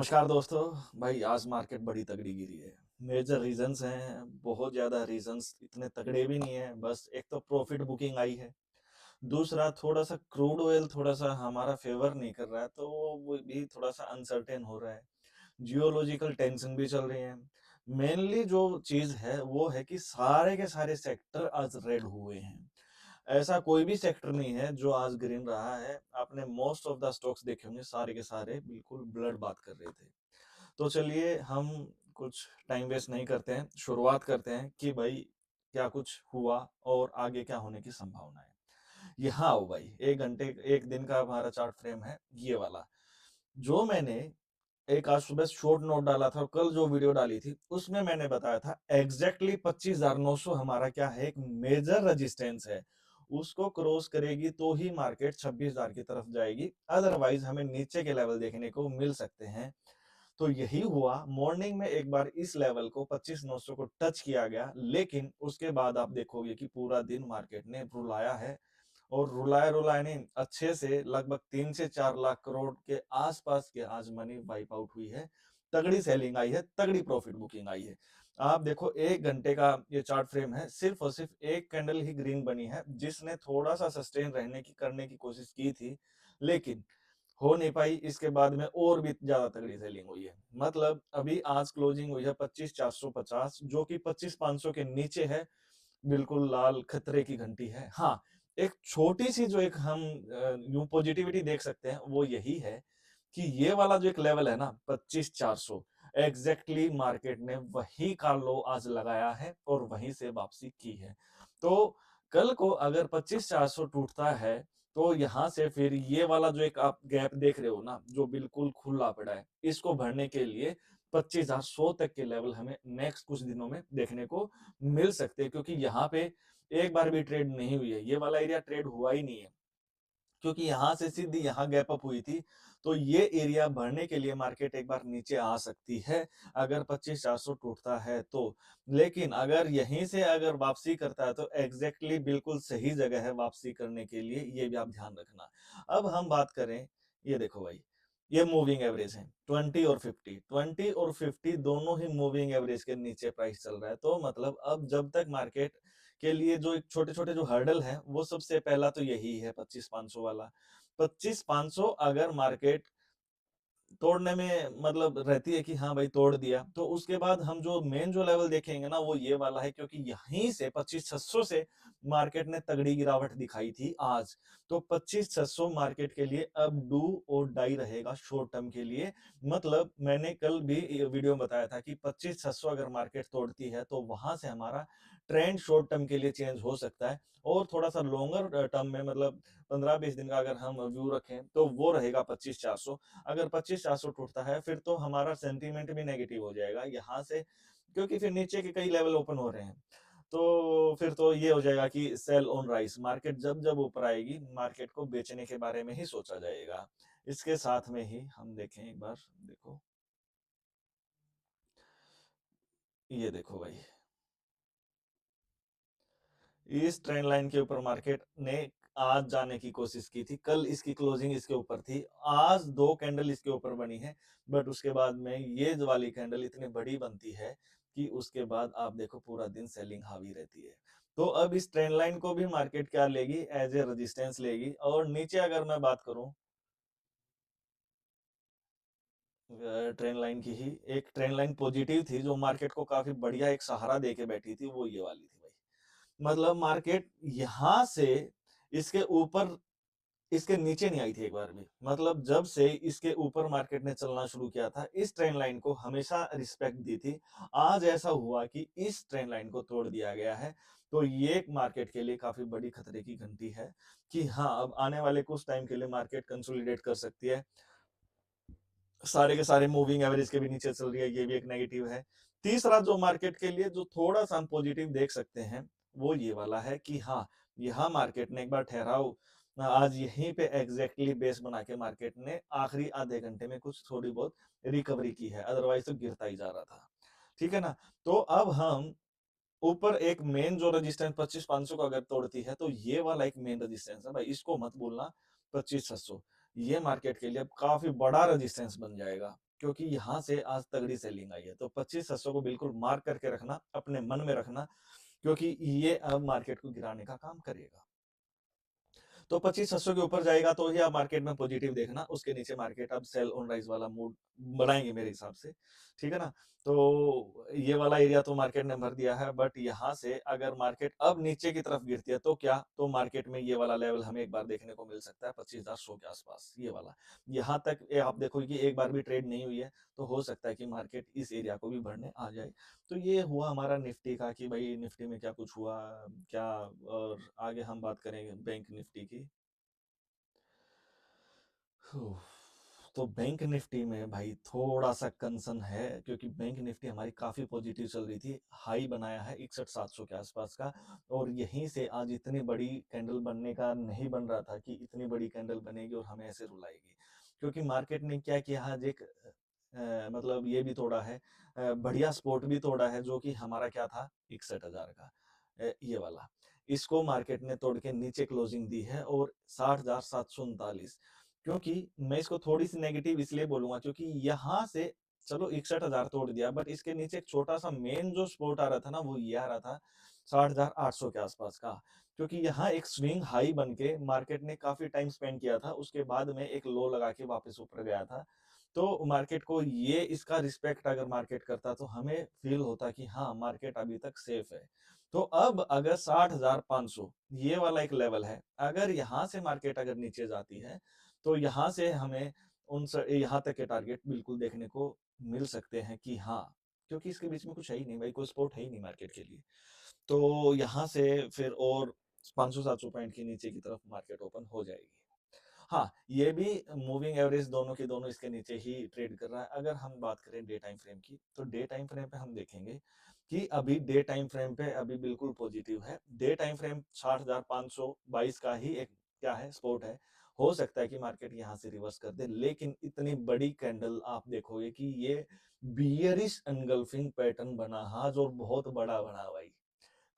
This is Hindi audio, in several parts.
नमस्कार दोस्तों। भाई आज मार्केट बड़ी तगड़ी गिरी है। मेजर रीजंस हैं, बहुत ज्यादा रीजंस, इतने तगड़े भी नहीं है। बस एक तो प्रॉफिट बुकिंग आई है, दूसरा थोड़ा सा क्रूड ऑयल थोड़ा सा हमारा फेवर नहीं कर रहा है, तो वो भी थोड़ा सा अनसर्टेन हो रहा है। जियोलॉजिकल टेंशन भी चल रही है। मेनली जो चीज है वो है कि सारे के सारे सेक्टर आज रेड हुए हैं। ऐसा कोई भी सेक्टर नहीं है जो आज ग्रीन रहा है। आपने मोस्ट ऑफ द स्टॉक्स देखे होंगे, सारे के सारे बिल्कुल ब्लड बात कर रहे थे। तो चलिए हम कुछ टाइम वेस्ट नहीं करते हैं, शुरुआत करते हैं कि भाई क्या कुछ हुआ और आगे क्या होने की संभावना है। यहाँ आओ भाई, 1 घंटे 1 दिन का हमारा चार्ट फ्रेम है ये वाला, जो मैंने एक आज सुबह शॉर्ट नोट डाला था और कल जो वीडियो डाली थी उसमें मैंने बताया था एग्जैक्टली 25,900 हमारा क्या है, एक मेजर रेजिस्टेंस है। उसको क्रॉस करेगी तो ही मार्केट 26,000 की तरफ जाएगी, अदरवाइज हमें नीचे के लेवल देखने को मिल सकते हैं। तो यही हुआ, मॉर्निंग में एक बार इस लेवल को 25,900 को टच किया गया, लेकिन उसके बाद आप देखोगे कि पूरा दिन मार्केट ने रुलाया है। और रुलाया रुलाया नहीं, अच्छे से लगभग 3 से 4 लाख करोड़ के आसपास के आज मनी वाइप आउट हुई है। तगड़ी सेलिंग आई है, तगड़ी प्रॉफिट बुकिंग आई है। आप देखो 1 घंटे का ये चार्ट फ्रेम है, सिर्फ और सिर्फ एक कैंडल ही ग्रीन बनी है, जिसने थोड़ा सा सस्टेन रहने की करने की कोशिश की थी, लेकिन हो नहीं पाई। इसके बाद में और भी ज्यादा तगड़ी सेलिंग हुई है। मतलब अभी आज क्लोजिंग हुई है 25,450, जो कि 25,500 के नीचे है। बिल्कुल लाल खतरे की घंटी है। हाँ, एक छोटी सी जो एक हम न्यू पॉजिटिविटी देख सकते हैं वो यही है कि ये वाला जो एक लेवल है ना 25,400, एग्जैक्टली मार्केट ने वही का लो आज लगाया है और वहीं से वापसी की है। तो कल को अगर 25,400 टूटता है तो यहाँ से फिर ये वाला जो एक आप गैप देख रहे हो ना, जो बिल्कुल खुला पड़ा है, इसको भरने के लिए 25,100 तक के लेवल हमें नेक्स्ट कुछ दिनों में देखने को मिल सकते हैं, क्योंकि यहाँ पे एक बार भी ट्रेड नहीं हुई है। ये वाला एरिया ट्रेड हुआ ही नहीं है, क्योंकि यहाँ से सीधी यहाँ गैप अप हुई थी। तो ये एरिया भरने के लिए मार्केट एक बार नीचे आ सकती है, अगर 25,400 टूटता है तो। लेकिन अगर यहीं से अगर वापसी करता है तो एग्जैक्टली बिल्कुल सही जगह है वापसी करने के लिए, ये भी आप ध्यान रखना। अब हम बात करें, ये देखो भाई, ये मूविंग एवरेज है 20 और 50 दोनों ही मूविंग एवरेज के नीचे प्राइस चल रहा है। तो मतलब अब जब तक मार्केट के लिए जो एक छोटे छोटे जो हर्डल है, वो सबसे पहला तो यही है 25,500 वाला। 25,500 अगर मार्केट तोड़ने में मतलब रहती है कि हाँ भाई तोड़ दिया, तो उसके बाद हम जो मेन जो लेवल देखेंगे ना वो ये वाला है, क्योंकि यहीं से 25,600 से मार्केट ने तगड़ी गिरावट दिखाई थी आज। तो 25,600 मार्केट के लिए अब डू और डाई रहेगा शॉर्ट टर्म के लिए। मतलब मैंने कल भी वीडियो में बताया था कि 25,600 अगर मार्केट तोड़ती है तो वहां से हमारा ट्रेंड शॉर्ट टर्म के लिए चेंज हो सकता है। और थोड़ा सा लॉन्गर टर्म में, मतलब 15-20 दिन का अगर हम व्यू रखें तो वो रहेगा 25,400। अगर 25,400 टूटता है फिर तो हमारा सेंटीमेंट भी नेगेटिव हो जाएगा यहाँ से, क्योंकि फिर नीचे के कई लेवल ओपन हो रहे हैं। तो फिर तो ये हो जाएगा कि सेल ऑन राइस, मार्केट जब जब ऊपर आएगी मार्केट को बेचने के बारे में ही सोचा जाएगा। इसके साथ में ही हम देखें एक बार, देखो ये देखो भाई, इस ट्रेंड लाइन के ऊपर मार्केट ने आज जाने की कोशिश की थी, कल इसकी क्लोजिंग इसके ऊपर थी, आज दो कैंडल इसके ऊपर बनी है। बट उसके बाद में ये जो वाली कैंडल इतनी बड़ी बनती है कि उसके बाद आप देखो पूरा दिन सेलिंग हावी रहती है। तो अब इस ट्रेंड लाइन को भी मार्केट क्या लेगी, एज ए रेजिस्टेंस लेगी। और नीचे अगर मैं बात करूं, ट्रेंड लाइन की ही एक ट्रेंड लाइन पॉजिटिव थी जो मार्केट को काफी बढ़िया एक सहारा देके बैठी थी, वो ये वाली थी भाई। मतलब मार्केट यहां से इसके ऊपर, इसके नीचे नहीं आई थी एक बार भी। मतलब जब से इसके ऊपर मार्केट ने चलना शुरू किया था, इस ट्रेंड लाइन को हमेशा रिस्पेक्ट दी थी। आज ऐसा हुआ कि इस ट्रेंड लाइन को तोड़ दिया गया है। तो ये मार्केट के लिए काफी बड़ी खतरे की घंटी है कि हाँ, अब आने वाले कुछ टाइम के लिए मार्केट कंसोलिडेट कर सकती है। सारे के सारे मूविंग एवरेज के भी नीचे चल रही है, ये भी एक नेगेटिव है। तीसरा जो मार्केट के लिए जो थोड़ा सा हम पॉजिटिव देख सकते हैं, वो ये वाला है कि हाँ, यहाँ मार्केट ने एक बार ठहराव, आज यहीं पे एग्जैक्टली बेस बना के मार्केट ने आखिरी आधे घंटे में कुछ थोड़ी बहुत रिकवरी की है, अदरवाइज तो गिरता ही जा रहा था। ठीक है ना। तो अब हम ऊपर एक मेन जो रेजिस्टेंस 25,500 को अगर तोड़ती है तो ये वाला एक मेन रेजिस्टेंस है भाई, इसको मत भूलना। 25,600 ये मार्केट के लिए अब काफी बड़ा रेजिस्टेंस बन जाएगा। क्योंकि यहाँ से आज तगड़ी सेलिंग आई है। तो 25,700 को बिल्कुल मार्क करके रखना, अपने मन में रखना, क्योंकि ये अब मार्केट को गिराने का काम करेगा। तो 25,700 के ऊपर जाएगा तो ही आप मार्केट में पॉजिटिव देखना, उसके नीचे मार्केट अब सेल ऑन राइज वाला मूड बनाएंगे मेरे हिसाब से, ठीक है ना। तो ये वाला एरिया तो मार्केट ने भर दिया है, बट यहाँ से अगर मार्केट अब नीचे की तरफ गिरती है तो क्या, तो मार्केट में ये वाला लेवल हमें एक बार देखने को मिल सकता है 25,100 के आसपास, ये वाला। यहाँ तक आप देखो कि एक बार भी ट्रेड नहीं हुई है, तो हो सकता है कि मार्केट इस एरिया को भी भरने आ जाए। तो ये हुआ हमारा निफ्टी का कि भाई निफ्टी में क्या कुछ हुआ, क्या। और आगे हम बात करेंगे बैंक निफ्टी की। उफ, तो बैंक निफ्टी में भाई थोड़ा सा कंसर्न है, क्योंकि बैंक निफ्टी हमारी काफी पॉजिटिव चल रही थी, हाई बनाया है 61,700 के आसपास का, और यहीं से आज इतनी बड़ी कैंडल बनने का नहीं बन रहा था कि इतनी बड़ी कैंडल बनेगी और हमें ऐसे रुलाएगी। क्योंकि मार्केट ने क्या किया, आज एक मतलब ये भी तोड़ा है, बढ़िया स्पोर्ट भी तोड़ा है, जो कि हमारा क्या था 61,000 का, ये वाला। इसको मार्केट ने तोड़ के नीचे क्लोजिंग दी है, और 60,739। क्योंकि मैं इसको थोड़ी सी नेगेटिव इसलिए बोलूंगा, क्योंकि यहाँ से चलो 61,000 तोड़ दिया, बट इसके नीचे एक छोटा सा मेन जो सपोर्ट आ रहा था ना, वो ये आ रहा था 60,800 के आसपास का। क्योंकि यहाँ एक स्विंग हाई बन के मार्केट ने काफी टाइम स्पेंड किया था, उसके बाद में एक लो लगा के वापस ऊपर गया था। तो मार्केट को ये इसका रिस्पेक्ट अगर मार्केट करता, तो हमें फील होता कि हाँ मार्केट अभी तक सेफ है। तो अब अगर 60,500 ये वाला एक लेवल है, अगर यहाँ से मार्केट अगर नीचे जाती है, तो यहाँ से हमें यहाँ तक के टारगेट बिल्कुल देखने को मिल सकते हैं कि हाँ, क्योंकि इसके बीच में कुछ है ही नहीं भाई, कोई सपोर्ट है ही नहीं मार्केट के लिए। तो यहाँ से फिर और 500-700 पॉइंट के नीचे की तरफ मार्केट ओपन हो जाएगी। हाँ, ये भी मूविंग एवरेज दोनों की दोनों इसके नीचे ही ट्रेड कर रहा है। अगर हम बात करें डे टाइम फ्रेम की, तो डे टाइम फ्रेम पे हम देखेंगे कि अभी डे टाइम फ्रेम पे अभी बिल्कुल पॉजिटिव है। डे टाइम फ्रेम 60,522 का ही एक क्या है सपोर्ट है। हो सकता है कि मार्केट यहाँ से रिवर्स कर दे, लेकिन इतनी बड़ी कैंडल आप देखोगे कि ये बियरिश एंगल्फिंग पैटर्न बना आज, और बहुत बड़ा बना भाई।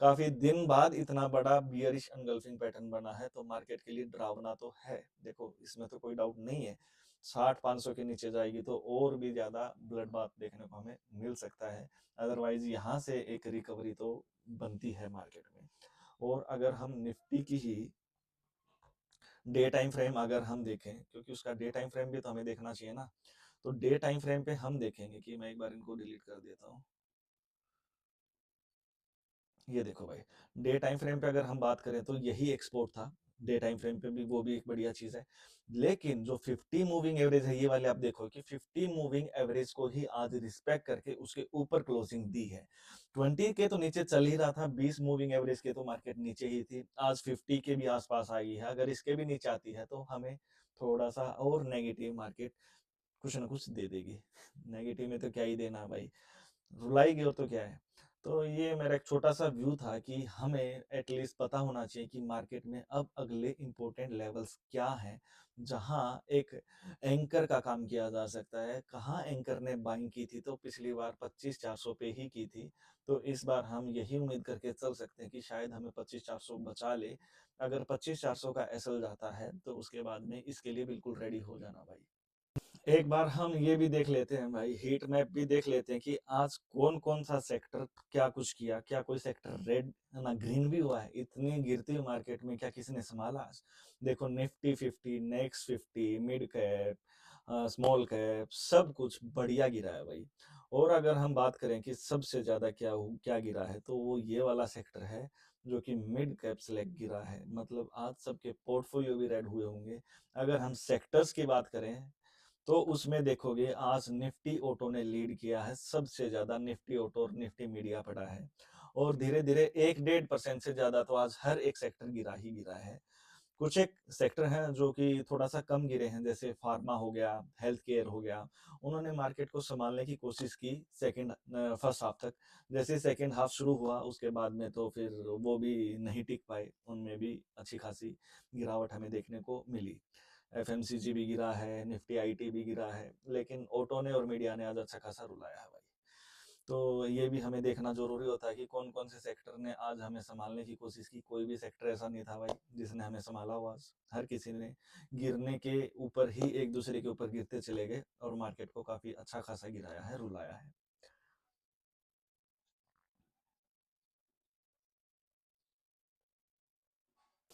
काफी दिन बाद इतना बड़ा बियरिश एंगल्फिंग पैटर्न बना है, तो मार्केट के लिए डरावना तो है, देखो इसमें तो कोई डाउट नहीं है। 60,500 के नीचे जाएगी तो और भी ज्यादा ब्लड बाथ देखने को हमें मिल सकता है। अदरवाइज यहाँ से एक रिकवरी तो बनती है मार्केट में। और अगर हम निफ्टी की ही डे टाइम फ्रेम अगर हम देखें, क्योंकि उसका डे टाइम फ्रेम भी तो हमें देखना चाहिए ना, तो डे टाइम फ्रेम पे हम देखेंगे कि मैं एक बार इनको डिलीट कर देता हूँ। ये देखो भाई, डे टाइम फ्रेम पे अगर हम बात करें तो यही एक्सपोर्ट था। डे टाइम फ्रेम पे भी वो भी एक बढ़िया चीज है। लेकिन जो 50 मूविंग एवरेज है, ये वाले आप देखो कि 50 मूविंग एवरेज को ही आज रिस्पेक्ट करके उसके ऊपर क्लोजिंग दी है। 20 के तो नीचे चल ही रहा था, 20 मूविंग एवरेज के तो मार्केट नीचे ही थी, आज 50 के भी आसपास आई है। अगर इसके भी नीचे आती है तो हमें थोड़ा सा और नेगेटिव मार्केट कुछ ना कुछ दे देगी। नेगेटिव में तो क्या ही देना भाई, रुलाएगी और तो क्या है। तो ये मेरा एक छोटा सा व्यू था कि हमें एटलीस्ट पता होना चाहिए कि मार्केट में अब अगले इंपॉर्टेंट लेवल्स क्या हैं, जहां एक एंकर का काम किया जा सकता है। कहाँ एंकर ने बाइंग की थी, तो पिछली बार 25,400 पे ही की थी। तो इस बार हम यही उम्मीद करके चल सकते हैं कि शायद हमें 25,400 बचा ले। अगर 25,400 का एसएल जाता है, तो उसके बाद में इसके लिए बिल्कुल रेडी हो जाना भाई। एक बार हम ये भी देख लेते हैं भाई, हीट मैप भी देख लेते हैं कि आज कौन कौन सा सेक्टर क्या कुछ किया, क्या कोई सेक्टर रेड ना ग्रीन भी हुआ है। इतनी गिरती हुई मार्केट में क्या किसी ने संभाला आज? देखो Nifty 50, next 50, mid cap, small cap, सब कुछ बढ़िया गिरा है भाई। और अगर हम बात करें कि सबसे ज्यादा क्या गिरा है, तो वो ये वाला सेक्टर है, जो कि मिड कैप सेलेक्ट गिरा है। मतलब आज सबके पोर्टफोलियो भी रेड हुए होंगे। अगर हम सेक्टर्स की बात करें, तो उसमें देखोगे आज निफ्टी ऑटो ने लीड किया है, सबसे ज्यादा निफ्टी ऑटो और निफ्टी मीडिया पड़ा है। और धीरे धीरे 1-1.5% से ज्यादा तो आज हर एक सेक्टर गिरा ही गिरा है। कुछ एक सेक्टर हैं जो कि थोड़ा सा कम गिरे हैं, जैसे फार्मा हो गया, हेल्थ केयर हो गया। उन्होंने मार्केट को संभालने की कोशिश की सेकंड फर्स्ट हाफ तक। जैसे सेकंड हाफ शुरू हुआ, उसके बाद में तो फिर वो भी नहीं टिक पाए, उनमें भी अच्छी खासी गिरावट हमें देखने को मिली। एफएमसीजी भी गिरा है, निफ्टी आईटी भी गिरा है, लेकिन ऑटो ने और मीडिया ने आज अच्छा खासा रुलाया है भाई। तो ये भी हमें देखना ज़रूरी होता है कि कौन-कौन से सेक्टर ने आज हमें सँभालने की कोशिश की। कोई भी सेक्टर ऐसा नहीं था भाई जिसने हमें सँभाला हो आज। हर किसी ने गिरने के ऊपर ही एक-दूसरे के ऊपर गिरते चले गए और मार्केट को काफ़ी अच्छा खासा गिराया है, रुलाया है।